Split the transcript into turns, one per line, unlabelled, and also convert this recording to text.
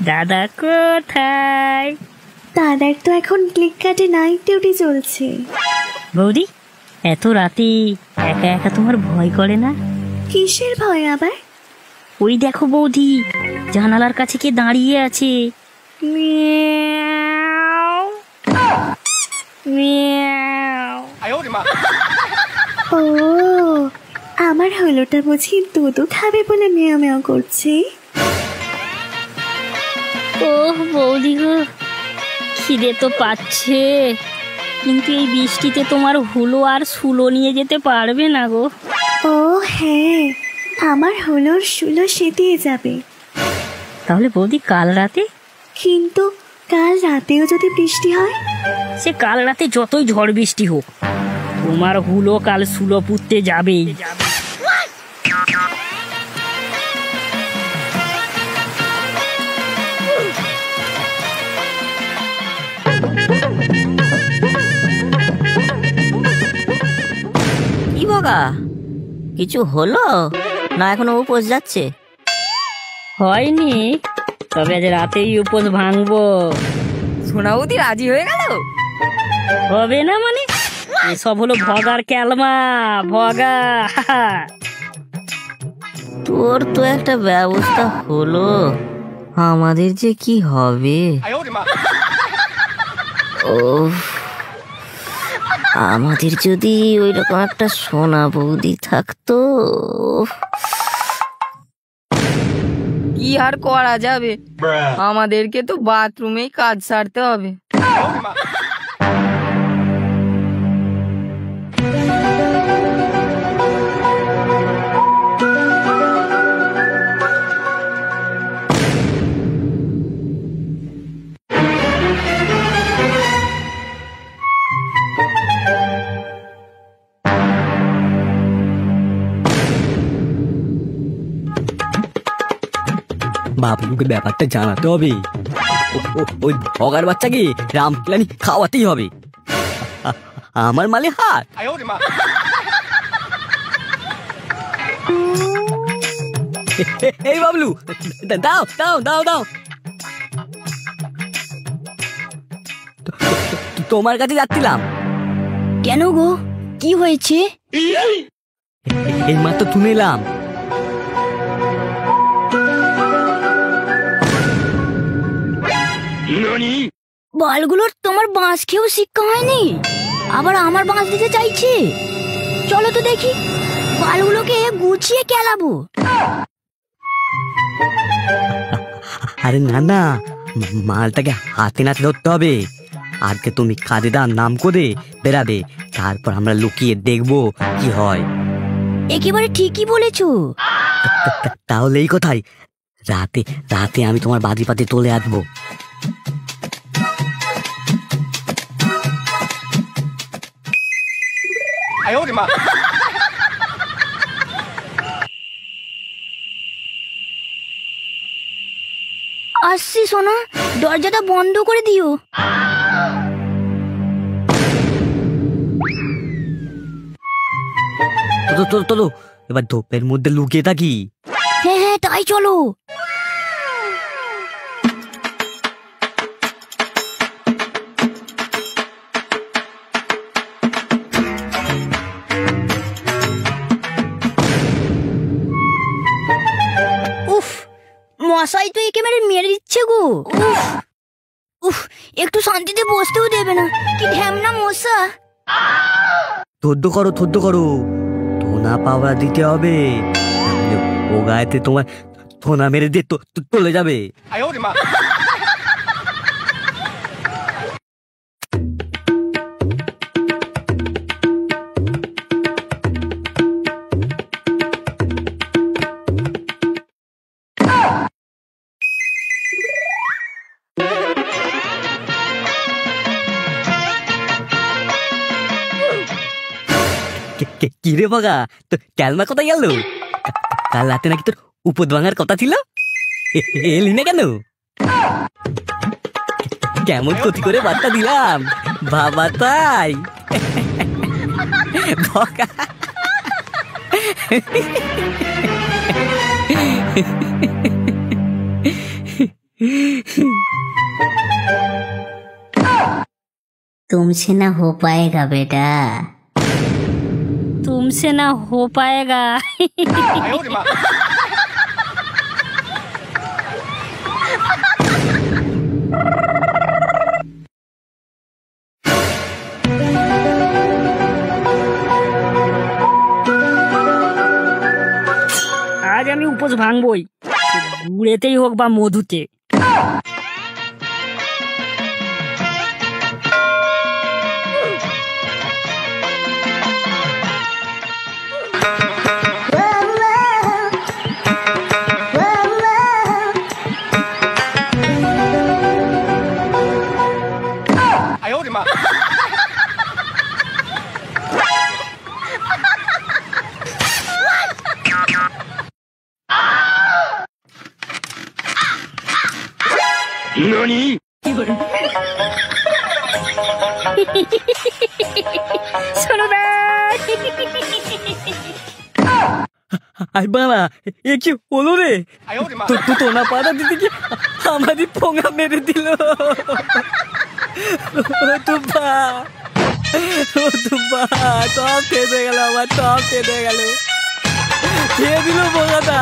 দাদা কোথায়?
দাদার তো এখন ক্লিক কাটে নাইট ডিউটি চলছে।
বৌদি, এত রাতে একা একা তোমার ভয় করে না?
কিসের ভয় আবার?
ওই দেখো বৌদি, জানালার কাছে কে দাঁড়িয়ে আছে। Miao Miao.
ও, আমার হলোটা বুঝি দুধু খাবে বলে মেয়া মেয়া করছে।
ওহ বৌদি গো, খিদে তো পাচ্ছে, কিন্তু এই বৃষ্টিতে তোমার হুলো আর সুলো নিয়ে যেতে পারবে না গো।
ও হ্যাঁ, আমার হলোর সুলো সেদিয়ে যাবে।
তাহলে বৌদি কাল রাতে?
কিন্তু কাল রাতেও যদি বৃষ্টি হয়?
সে কাল রাতে যতই ঝড় বৃষ্টি হোক, তোমার হুলো কাল সুলো পুঁততে যাবেই।
কি বাবা, কিছু হলো না এখনো উপোস যাচ্ছে?
হয়নি, তবে আজ রাতেই উপোস ভাঙবো।
সোনাবতী রাজি হয়ে গেল?
হবে না মানে? এসব হলো ভগার ক্যালমা, ভগা।
তোর তো একটা ব্যবস্থা হলো, আমাদের যে কি হবে। ও, আমাদের যদি ওই রকম একটা সোনা বৌদি থাকতো।
কি আর করা যাবে, আমাদেরকে তো বাথরুমেই কাজ সারতে হবে।
বাবলুকে ব্যাপারটা জানাতে হবে। ওই ভগার বাচ্চাকে রামপ্লানি খাওয়াতেই হবে। আমার মালে হাত। এই বাবলু, দাও দাও দাও দাও। তোমার কাছে যাচ্ছিলাম।
কেন গো, কি হয়েছে?
এই মাত্র শুনে এলাম।
বালগুলোর তোমার বাঁশ খেয়েও শিক্ষা হয়নি, আবার আমার বাঁশ দিতে চাইছে। চলো তো দেখি, বালগুলোকে গুছিয়ে কেলাবো।
আরে না না, মালটাকে হাতে নাতে ধরতে হবে। আজকে তুমি কাজে দাম নাম করে বেরাবে, তারপর আমরা লুকিয়ে দেখবো কি হয়।
একেবারে ঠিকই বলেছো।
তাহলে এই কথাই, রাতে রাতে আমি তোমার বাজি পাতি তুলে আসবো।
আসছি সোনা, দরজাটা বন্ধ করে দিও।
তো এবার ধোপের মধ্যে লুকিয়ে থাকি।
হ্যাঁ হ্যাঁ, তাই চলো। উফ, মশাই তো একেবারে মেরে দিচ্ছে গো। উফ, একটু শান্তিতে বসতেও দেবে না, কি ঢ্যামনা মশা।
থদ্দ করো, ধোনা পাওয়া দিতে হবে, ও গায়েতে তোমার ধোনা মেরে দিয়ে চলে যাবে। কিরে বাগা, তো ক্যালমা কোথায় গেল? কাল রাতে নাকি তোর উপদ ভাঙার কথা ছিল, এলি না কেন? কেমন ক্ষতি করে বার্তা দিলাম বাবা, তাই ভগা।
तुमसे ना हो पाएगा बेटा।
तुमसे ना हो पाएगा। আজ আমি উপোস ভাঙবই, গুড়েতেই হোক বা মধুতে।
আই বাবা, এ কি হলো রে? তো না পাড়া দিদি কি আমারই পোঙা মেরে দিল। তুব্বা সব খেতে গেল, আমার সব খেতে গেল, খেয়ে দিল পোঙাটা।